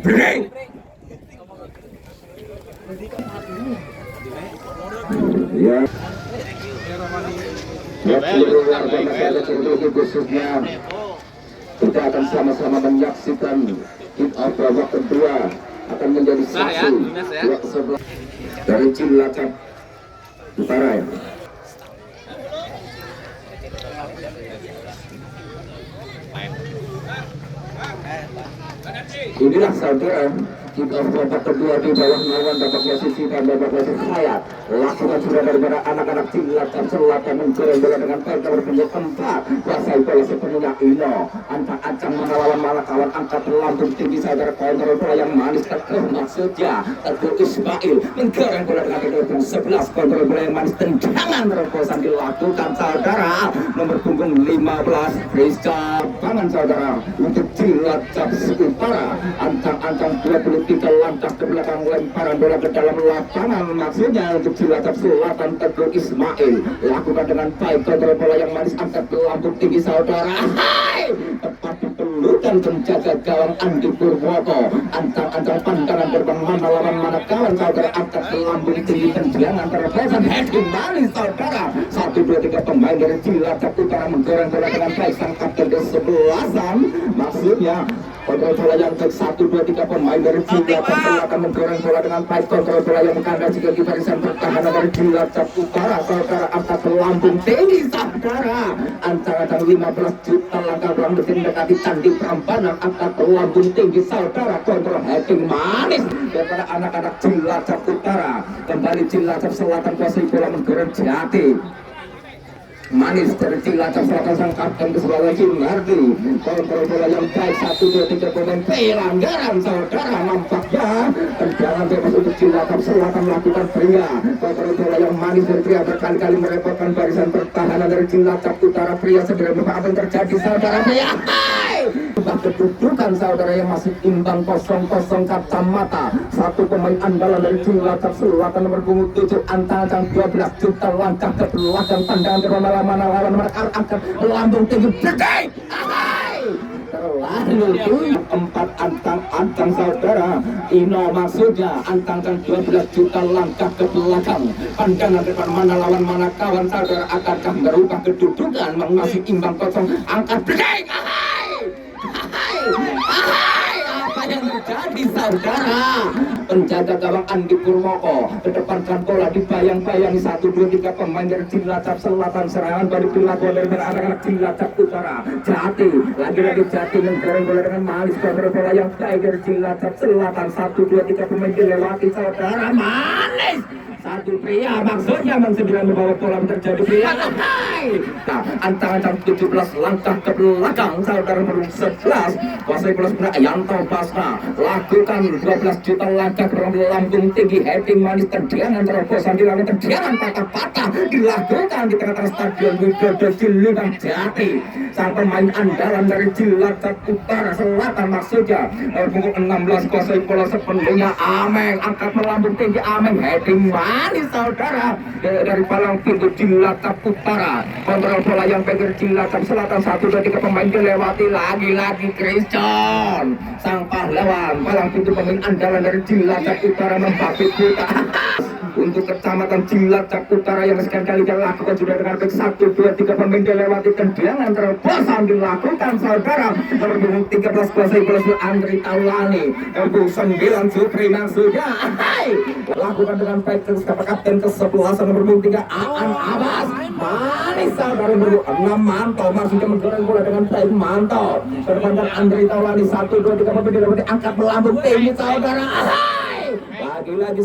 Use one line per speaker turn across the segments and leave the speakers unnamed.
Break. Ya. Seluruh warga masyarakat Indonesia khususnya kita akan sama-sama menyaksikan kick off babak kedua akan menjadi saksi dari Cilacap Utara ya. Inilah saudara kick off babak kedua di bawah naungan Bapak Posisi dan Bapak Posisi saya. Lakukan sudah daripada anak-anak Cilacap Selatan mencoreng bola dengan partai berpinggir 4. Kuasai bola sepenuhnya Ino. Ancang-ancang melawan kawan angkat lambung tinggi saudara kontrol bola yang manis terkena maksudnya. Teguh Ismail menggoreng bola dengan kedua 11 kontrol bola yang manis tendangan terobosan dilakukan saudara. Nomor punggung 15 Rizka Pangan saudara untuk Cilacap Utara. Ancang-ancang 23 langkah ke belakang lemparan bola ke dalam lapangan maksudnya untuk Cilacap Selatan. Teguh Ismail lakukan dengan baik kontrol bola yang manis angkat ke lambung tinggi saudara. Tepat diperlukan penjaga gawang Andi Purwoko. Ancang-ancang pandangan terbang mana lawan mana kawan saudara angkat ke lambung tinggi tendangan terobosan heading manis saudara. 1, 2, 3 pemain dari Cilacap Utara menggoreng bola dengan baik sang kapten ke-11 maksudnya kontrol bola yang ke 1, 2, 3 pemain dari Cilacap Selatan menggoreng bola dengan baik kontrol bola yang mengandalkan juga di barisan pertahanan dari Cilacap Utara saudara angkat ke lambung tinggi saudara. Ancang-ancang 15 juta langkah kurang lebih mendekati Candi Prambanan angkat ke lambung tinggi saudara kontrol heading manis daripada anak-anak Cilacap Utara. Kembali Cilacap Selatan kuasai bola menggoreng Jati manis dari Cilacap Selatan sang kapten ke-11 Sunardi. Kontrol bola yang baik 1, 2, 3 pemain pelanggaran saudara nampaknya tendangan bebas untuk Cilacap Selatan lakukan pria. Kontrol bola yang manis dari pria berkali-kali merepotkan barisan pertahanan dari Cilacap Utara. Pria segera apa yang terjadi saudara pria. Kedudukan saudara yang masih imbang 0-0 kacamata. Satu pemain andalan dari Cilacap Selatan nomor punggung 7 ancang-ancang 12 juta langkah ke belakang pandangan ke mana lawan mereka angkat lambung tinggi bedai. Terlalu 4 ancang-ancang saudara Ino maksudnya ancang-ancang 12 juta langkah ke belakang pandangan depan mana lawan mana kawan saudara akankah merubah kedudukan masih imbang 0 angkat bedai. Apa yang terjadi saudara? Penjaga gawang Andi Purwoko kedepankan bola dibayang-bayangi 1, 2, 3 pemain dari Cilacap Selatan. Serangan dari dilakukan dari anak-anak Cilacap Utara. Jati lagi-lagi Jati menggoreng bola dengan manis kontrol bola yang baik dari Cilacap Selatan. 1, 2, 3 pemain dilewati saudara manis. Satu pria maksudnya mensembilan membawa bola terjadi pria. Antara 17 langkah ke belakang saudara nomor 11 kuasai bola sebelah Yanto Basna lakukan 12 juta langkah ke lambung tinggi heading manis tendangan terobosan dilakukan tendangan patah-patah dilakukan di tengah-tengah stadion Widodo Ciliwung Jati. Sang pemain andalan dari Cilacap Utara Selatan maksudnya punggung 16 kuasai bola sepenuhnya Ameng angkat melambung tinggi Ameng heading manis saudara dari palang pintu Cilacap Utara. Kontrol bola yang pegang Cilacap Selatan 1, 2, 3 pemain dilewati lagi-lagi Christian sang pahlawan palang pintu pemain andalan dari Cilacap Utara membapit buta untuk kecamatan Cilacap Utara yang sekian kali dilakukan sudah dengan baik 1, 2, 3 pemain dilewati tendangan terobosan dilakukan saudara. Nomor 13 kuasai bola Andri Taulani, nomor 9 Supri Maksudnya lakukan dengan baik kapten ke-11 nomor 3 Aan Abbas manis saudara. Nomor 6 Manto maksudnya menggoreng bola dengan baik Manto terpandang Andri Taulani 1, 2, 3 pemain dilewati angkat melambung tinggi saudara. Lagi-lagi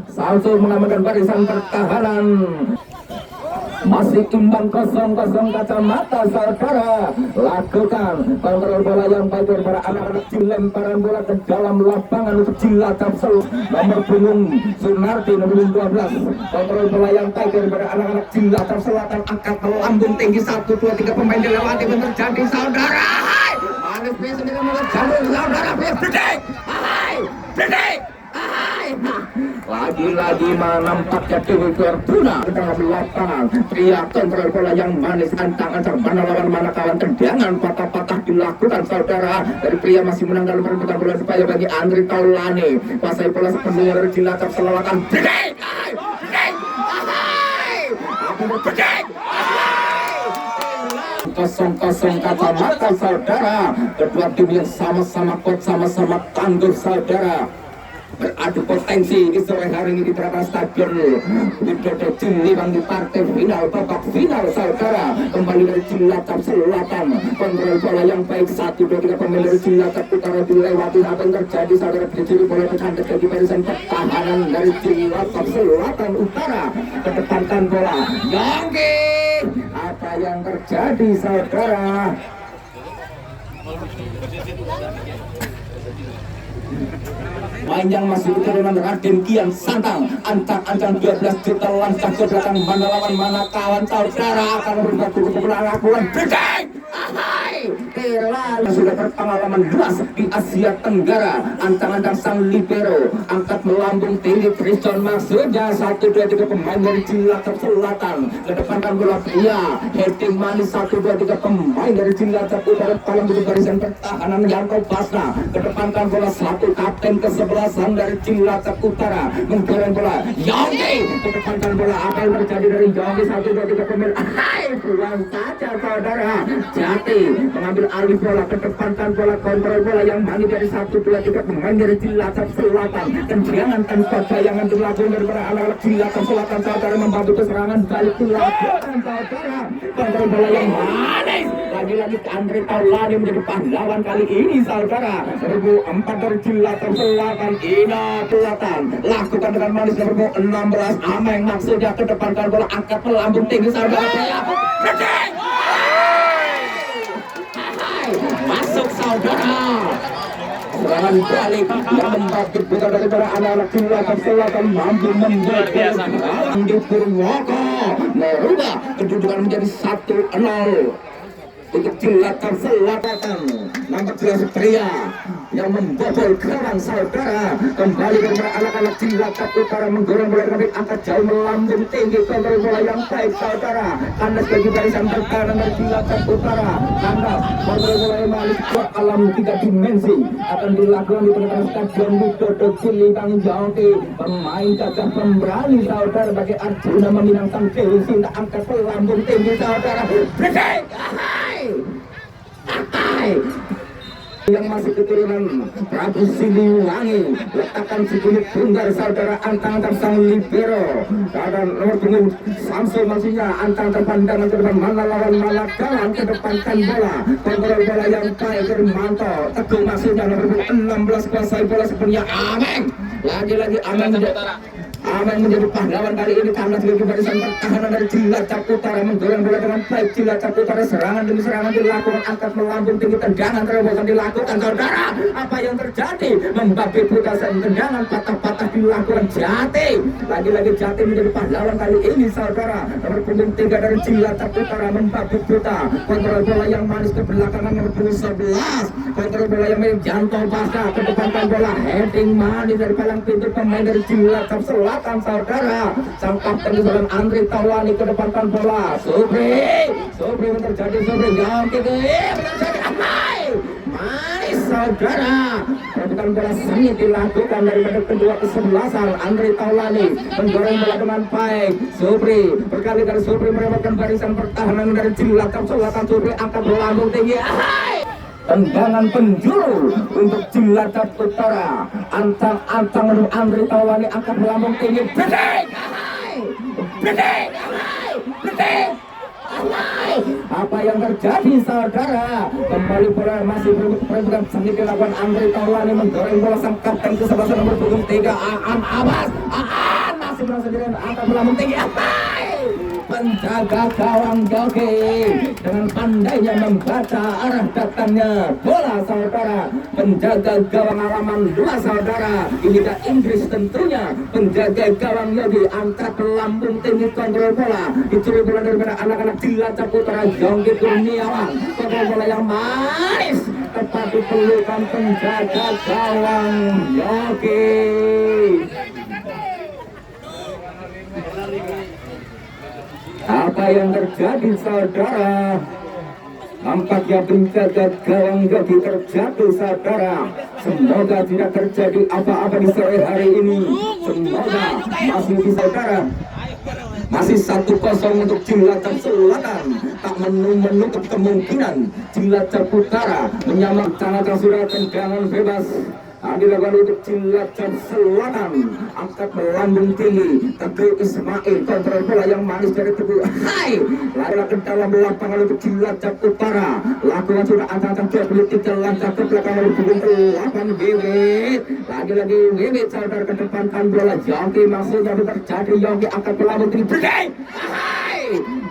Samsul mengamankan barisan pertahanan masih imbang 0-0 kacamata saudara. Lakukan kontrol bola yang baik daripada anak-anak lemparan bola ke dalam lapangan untuk Cilacap Selatan. Nomor punggung Sunarti nomor 12 kontrol bola yang baik daripada anak-anak Cilacap Selatan angkat melambung tinggi 1, 2, 3 pemain dilewati terjadi saudara. Manis sendiri mengejar saudara. Bedek. Lagi-lagi menampaknya Dewi Fortuna ke dalam lapangan. Pria kontrol bola yang manis, antang-antang mana lawan mana kawan, tendangan patah-patah dilakukan saudara dari pria masih menang dalam perebutan bola supaya bagi Andri Taulani. Pasai bola sepenuhnya dari Cilacap Selatan. Kosong-kosong kacamata saudara. Kedua tim yang sama-sama kuat, sama-sama tangguh saudara, beradu potensi di sore hari ini di Terapan Stadion Widodo Ciliwang di partai final, babak final saudara. Kembali dari Cilacap Selatan, kontrol bola yang baik, 1-2-3 pemain dari Cilacap Utara dilewati. Apa yang terjadi saudara? Dicuri bola tercantik dari barisan pertahanan dari Cilacap Selatan Utara, kedepankan bola Yongki. Apa yang terjadi saudara? Main yang masih keturunan Raden Kian Santang, ancang-ancang 12 juta langkah ke belakang, mana lawan mana kawan saudara, akan berlaku kepukulan Bideng. Ahai, sudah berpengalaman luas di Asia Tenggara, ancang-ancang sang libero, angkat melambung tinggi Triston maksudnya. 1-2-3 pemain dari Cilacap Selatan, kedepankan bola pria, heading manis. 1-2-3 pemain dari Cilacap Utara, palang di barisan pertahanan Yanto Basna, kedepankan bola satu kapten ke-11 dari Cilacap Utara, menggereng bola Yongki, kedepankan bola. Apa yang terjadi dari Yongki? 1-2-3 pemain, pulang saja saudara. Jati mengambil alih bola, kedepankan bola, kontrol bola yang manis dari 1-2-3 pemain dari Cilacap Selatan. Tendangan tanpa bayangan dilakukan dari anak-anak Cilacap Selatan saudara, membantu keserangan balik dilakukan saudara. Kontrol bola yang manis lagi-lagi Andri Taulani menjadi pahlawan kali ini saudara. 2004 dari Cilacap Selatan, Ina Selatan lakukan dengan manis nomor 16 Ameng, maksudnya kedepankan bola, angkat melambung tinggi saudara. Masuk saudara, serangan balik yang membangkit bukan dari para anak-anak Cilacap Selatan, mampu membuat di Purwoko merubah kedudukan menjadi 1-0 untuk Cilacap Selatan. Nampak jelas pria yang membobol gawang saudara, kembali kepada anak-anak Cilacap Utara, menggoreng bola dengan angkat jauh melambung tinggi, kontrol bola yang baik saudara. Kandas bagi barisan pertahanan dari Cilacap Utara, kandas kontrol bola yang manis ke alam 3 dimensi, akan dilakukan di tengah Stadion Widodo Ciliwang. Yongki, pemain gagah pemberani saudara, bagi Arjuna meminang sang Dewi Sinta, angkat melambung tinggi saudara. Yang masih keturunan Prabu Siliwangi, letakkan sejenis tunggal saudara, antang-antang sang libero dan nomor punggung Samsul, maksudnya antang-antang pandangan ke depan, mana lawan mana kawan, kedepankan bola, kontrol bola yang baik dari Manto Teguh, maksudnya nomor 16 kuasai bola sepenuhnya. Ameng, lagi-lagi Ameng menjadi pahlawan kali ini, tandas bagi barisan pertahanan dari Cilacap Utara, menggoreng bola dengan baik. Cilacap Utara serangan demi serangan dilakukan, angkat melambung tinggi, tendangan terobosan dilakukan saudara. Apa yang terjadi? Membabi buta, tendangan patah-patah dilakukan. Jati, lagi-lagi Jati menjadi pahlawan kali ini saudara. Nomor punggung 3 dari Cilacap Utara, membabi buta, kontrol bola yang manis ke belakangan nomor 11, kontrol bola yang main Janto Basna, kedepankan bola, heading manis dari palang pintu pemain dari Cilacap Selatan saudara. Sang kapten di Andri Taulani, kedepankan bola Sobri yang terjadi, Sobri yang terjadi manis saudara. Kedepankan bola sengit dilakukan daripada kedua kesebelasan. Andri Taulani menggoreng bola dengan baik. Sobri berkali-kali, Sobri meremotkan barisan pertahanan dari Cilacap Selatan. Sobri angkat melambung tinggi, tendangan penjuru untuk Cilacap Utara, antang-antang menurut Andri Taulani, angkat melambung tinggi. Bideng. Apa yang terjadi saudara? Kembali bola masih berbeda sengit dilakukan. Andri Taulani menggoreng bola, sang kapten ke-11 nomor punggung 3 Aan Abbas. Masih berhasil sendirian, angkat melambung tinggi. Penjaga gawang Yongki dengan pandainya membaca arah datangnya bola saudara. Penjaga gawang halaman 2 saudara, ini Liga Inggris tentunya. Penjaga gawang Yongki angkat melambung tinggi, kontrol bola, dicuri bola daripada anak-anak Cilacap Utara. Yongki Kurniawan, kontrol bola yang manis, tepat di pelukan penjaga gawang Yongki. Apa yang terjadi saudara? Nampaknya penjaga gawang joki terjatuh saudara. Semoga tidak terjadi apa-apa di sore hari ini. Semoga masih bisa saudara. Masih 1-0 untuk Cilacap Selatan. Tak menutup kemungkinan Cilacap Utara menyamar Cilacap sudah tendangan bebas. Dilakukan untuk Cilacap Selatan. Angkat melambung tinggi. Teguh Ismail kontrol bola yang manis dari Teguh. Hai, lari ke dalam lapangan untuk Cilacap Utara. Lakukan sudah angkat-angkat dia politik Cilacap ke belakang lalu hubung ke 8 Bibit. Lagi-lagi Bibit saudara ke depan kan bola. Yongki maksudnya terjadi. Yongki angkat melambung tinggi. Berdek. Hai,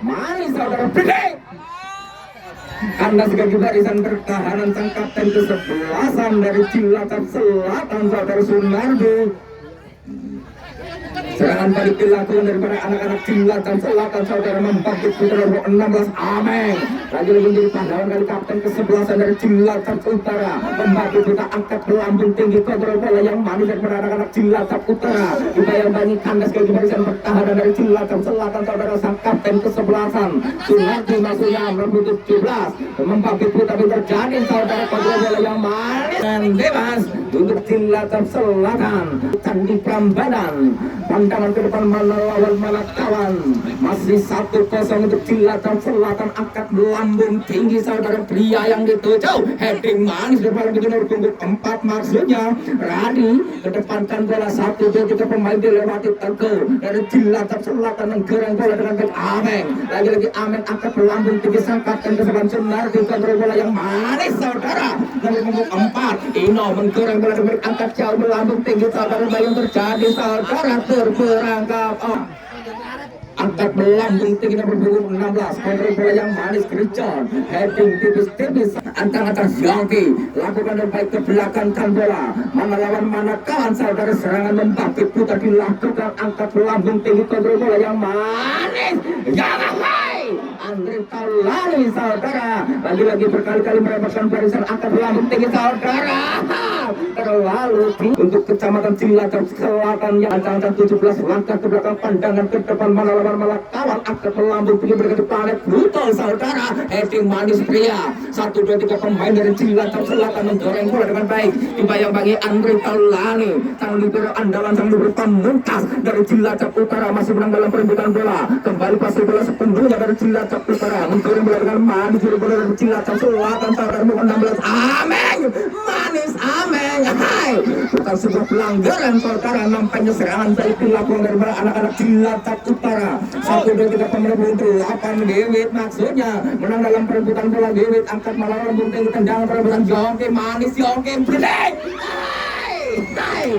manis saudara berdek. Anda sebagai barisan pertahanan sang kapten ke-11 dari Cilacap Selatan saudara Sunardi. Serangan balik dilakukan daripada anak-anak Cilacap Selatan saudara membangkit putra nomor 16 Ameng. Lagi-lagi menjadi pahlawan kali kapten ke-11 dari Cilacap Utara. Membangkit putra angkat melambung tinggi kontrol bola yang manis daripada anak-anak Cilacap Utara. Dibayang-bayangi kandas sebagai barisan pertahanan dari Cilacap Selatan saudara sang kapten ke-11 Sunardi maksudnya nomor 17. Membangkit putra terjadi saudara kontrol bola yang manis dan bebas untuk Cilacap Selatan. Candi Prambanan. Pandangan ke depan mana lawan mana kawan. Masih 1-0 untuk Cilacap Selatan. Angkat melambung tinggi saudara pria yang dituju. Heading manis depan di nomor punggung 4 maksudnya. Radi kedepankan bola 1-2 pemain dilewati Teguh dari Cilacap Selatan menggerang bola dengan baik Ameng. Lagi-lagi Ameng angkat melambung tinggi sang kapten ke-9 Sunardi kontrol bola yang manis saudara. Nomor punggung 4 Ino menggerang bola dengan angkat jauh melambung tinggi saudara. Yang terjadi saudara terperangkap. Angkat melambung tinggi nomor punggung 16 kontrol bola yang manis Christian. Heading tipis-tipis antang-antang Yongki. Lakukan yang baik ke belakang kan bola. Mana lawan mana kawan saudara. Serangan membangkit putar dilakukan. Angkat melambung tinggi kontrol bola yang manis. Jangan hai Andre Taulani saudara. Lagi-lagi berkali-kali merepotkan barisan angkat melambung tinggi saudara. Terlalu untuk kecamatan Cilacap Selatan yang antang-antang 17 langkah ke belakang pandangan ke depan mana lawan malah kawan angkat melambung tinggi berkali planet brutal saudara. Heading manis pria 1-2-3 pemain dari Cilacap Selatan menggoreng bola dengan baik. Dibayang-bayangi Andre Taulani sang libero andalan sang libero pamungkas dari Cilacap Utara masih menang dalam perebutan bola. Kembali pasir bola sepenuhnya dari Cilacap Utara menggoreng bola dengan manis dari bola dari Cilacap Selatan saudara nomor 16 Ameng. Manis Ameng. Hai, bukan sebuah pelanggaran saudara. Nampaknya serangan baik dilakukan dari anak-anak Cilacap Utara. 1-2-3 pemain untuk 8 Bibit maksudnya menang dalam perebutan bola. Bibit angkat melawan bunting tendangan perebutan Yongki manis Yongki berdek. Hai,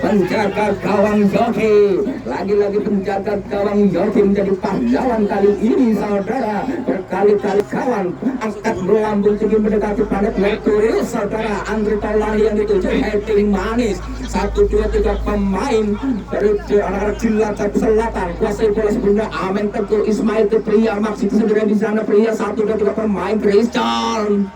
penjaga gawang Yogi. Lagi-lagi penjaga gawang Yogi menjadi pahlawan kali ini saudara. Berkali-kali kawan angkat melambung tinggi mendekati planet Mercury saudara. Andre Taulani yang dituju heading manis 1-2-3 pemain dari anak-anak Cilacap Selatan. Kuasai bola sebelumnya Ameng Teguh Ismail ke pria maksud sendirian di sana pria 1-2-3 pemain Christian.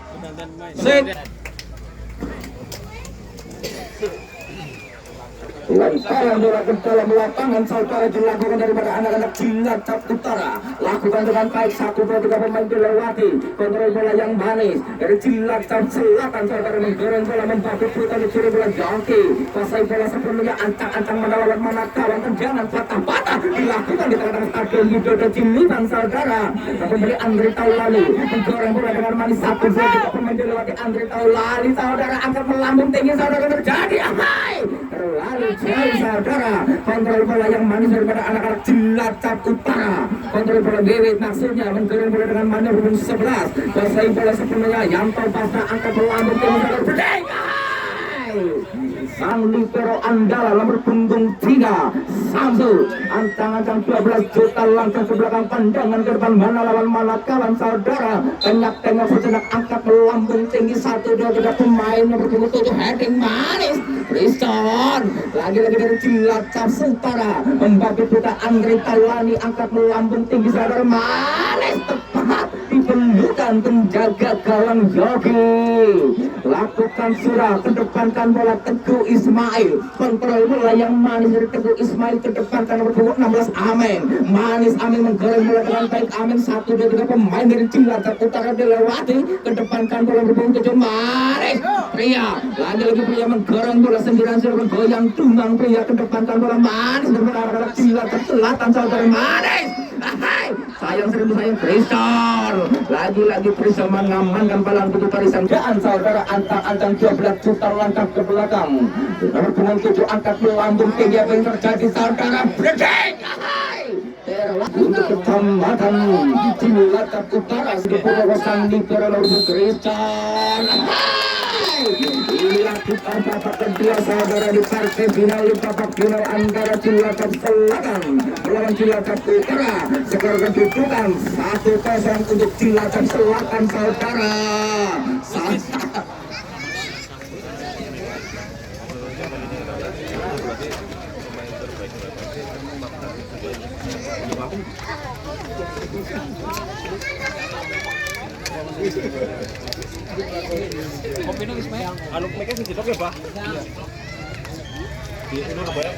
Lemparan bola ke dalam lapangan saudara dilakukan daripada anak-anak Cilacap Utara. Lakukan dengan baik 1-2-3 pemain dilewati. Kontrol bola yang manis dari Cilacap Selatan saudara menggoreng bola membangkit putar di kiri bola Yongki. Kuasai bola sepenuhnya antang-antang melawan mana kawan tendangan patah-patah dilakukan di tengah-tengah stadion Widodo Cilitan saudara. Kembali Andre Taulani menggoreng bola dengan manis 1-2-3 pemain dilewati Andre Taulani saudara angkat melambung tinggi saudara terjadi. Hai, terlalu jauh saudara. Kontrol bola yang manis daripada anak-anak Cilacap Utara. Kontrol bola Bibit maksudnya menggoreng bola dengan manis nomor 11. Kuasai bola sepenuhnya Yanto Pasca angkat melambung tinggi saudara berdek. Sang libero andalan nomor punggung 3 Samsul antang-antang 12 juta langkah ke belakang pandangan ke depan mana lawan mana kawan saudara. Tengok sejenak angkat melambung tinggi 1-2-3 pemain nomor punggung 7 heading manis Kristen. Lagi-lagi dari Cilacap Utara membagi putar Andre Taulani angkat melambung tinggi saudara manis tepat di pelukan penjaga gawang Yogi. Lakukan surah, kedepankan bola Teguh Ismail, kontrol bola yang manis dari Teguh Ismail, kedepankan nomor punggung 16 Amin. Manis Amin menggoreng bola dengan baik. Amin 1 2 3 pemain dari Cilacap Utara dilewati, kedepankan bola berpunggung 7 Manis. Pria lagi-lagi pria menggoreng bola 9 bergoyang tunggang pria, kedepankan bola Manis dari arah Cilacap Selatan saudara Manis. Hai, sayang seribu sayang Kristal. Lagi-lagi Kristal mengamankan balang tubuh barisan dan saudara antang-antang 12 juta langkah ke belakang. Nomor punggung 7 angkat melambung tinggi, apa yang terjadi saudara? Bredek. Hai, untuk kecamatan Cilacap Utara Sepuluh Rosan di Peralur Kristal. Inilah kita babak kedua saudara di partai final, di babak final antara Cilacap Selatan melawan Cilacap Utara. Skor kedudukan 1-0 untuk Cilacap Selatan saudara.
Kopi nang Ismail. Anu mereka sing ditok ya, Pak? Iya. Di anu apa ya?